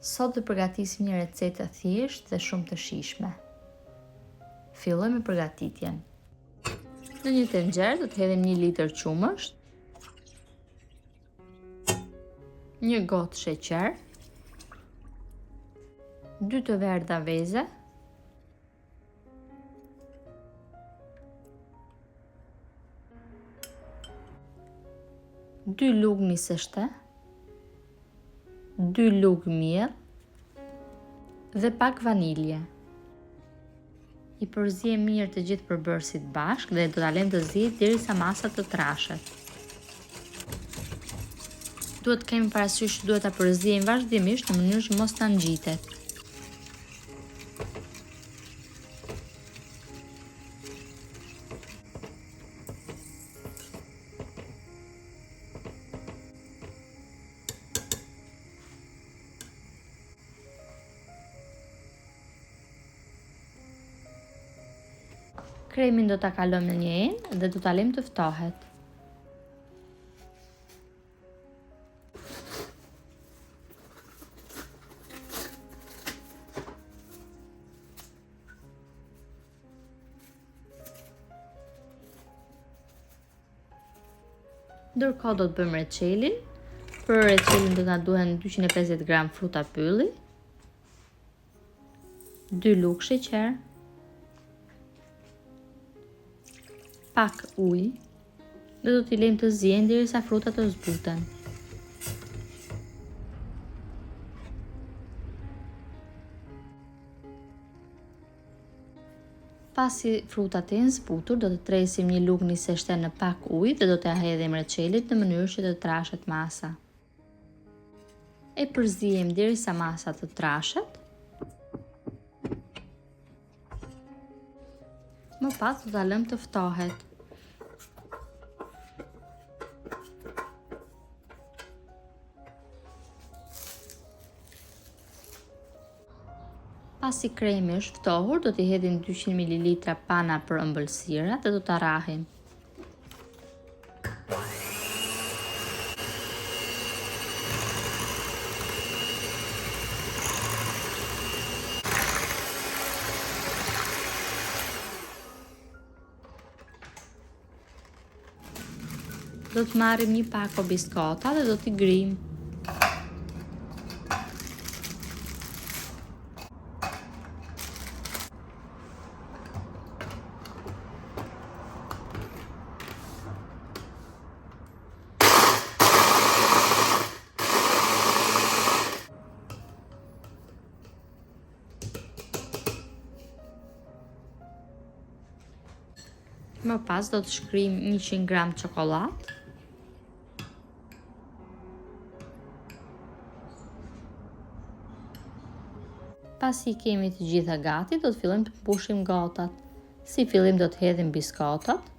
Sot do përgatisim një recetë të thjeshtë dhe shumë të shijshme. Fillojmë me përgatitjen. Në një tenxhere do të hedhim 1 litër qumësht, 1 gotë sheqer, 2 të verdha veze, dy lugë niseshte, 2 lugë miell dhe pak vanilje. I përzihem mirë të gjithë përbërësit bashkë dhe do ta lëm të zihet derisa masa të trashet. Duhet të kemi parasysh që duhet ta përzijemi vazhdimisht në mënyrë që mos ta ngjitet. Kremin do ta kalojmë në një enë dhe do ta lëmë të ftohet. Ndërkohë do të bëjmë reçelin. Për reçelin do na duhen 250 gram fruta pylli, 2 lugë sheqer, pak ujë dhe do t'i lejmë të zihen derisa frutat të zbuten. Pasi frutat janë zbutur, do të tresim 1 lugë niseshte në pak ujë dhe do t'ia hedhim reçelit në mënyrë që të trashet masa. E përzihem derisa masa të trashet. Më pas do ta lëmë të ftohet. Pasi kremi është ftohur, do t'i hedhim 200 ml pana për ëmbëlsira dhe do ta rrahim. Do të marrim një pako biskota dhe do t'i grijmë. Më pas do të shkrijmë 100 gram çokoladë. Pasi kemi të gjitha gati, do të fillojmë të mbushim gotat. Si fillim do të hedhim biskotat.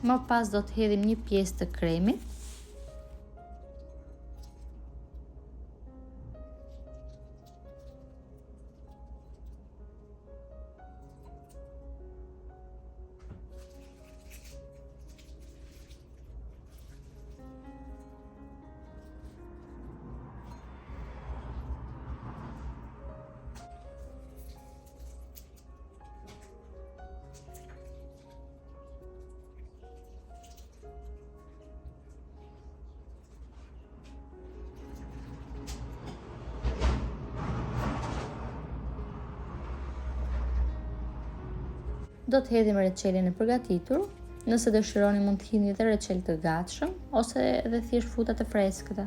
Më pas do të hedhim një pjesë të kremit. Do të hedhim reçelin e përgatitur. Nëse dëshironi mund të hidhni edhe reçel të gatshëm ose edhe thjesht fruta të freskëta.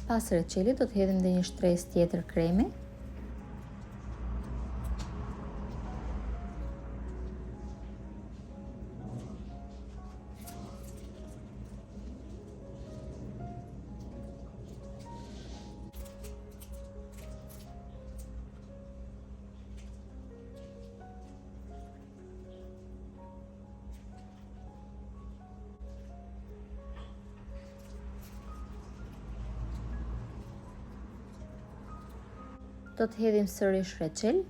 Pas reçelit do të hedhim edhe një shtresë tjetër kremi. Do të hedhim sërish reçel.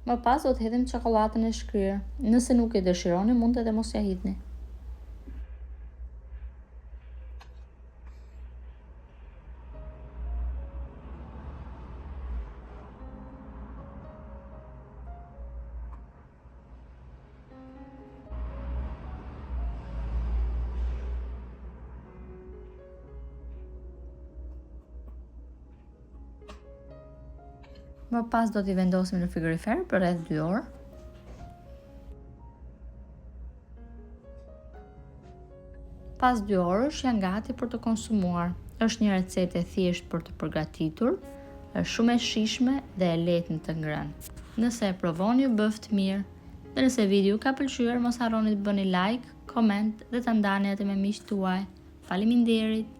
Më pas do të hedhim çokoladën e shkrirë. Nëse nuk e dëshironi, mund edhe mos ja hidhni. Më pas do t'i vendosim në frigorifer për rreth 2 orë. Pas 2 orësh janë gati për të konsumuar. Është një recetë e thjeshtë për të përgatitur, është shumë e shijshme dhe e lehtë në të ngrënë. Nëse e provoni, ju bëft mirë. Dhe nëse video ka pëlqyer, mos harroni të bëni like, koment dhe ta ndani atë me miqtë tuaj. Faleminderit.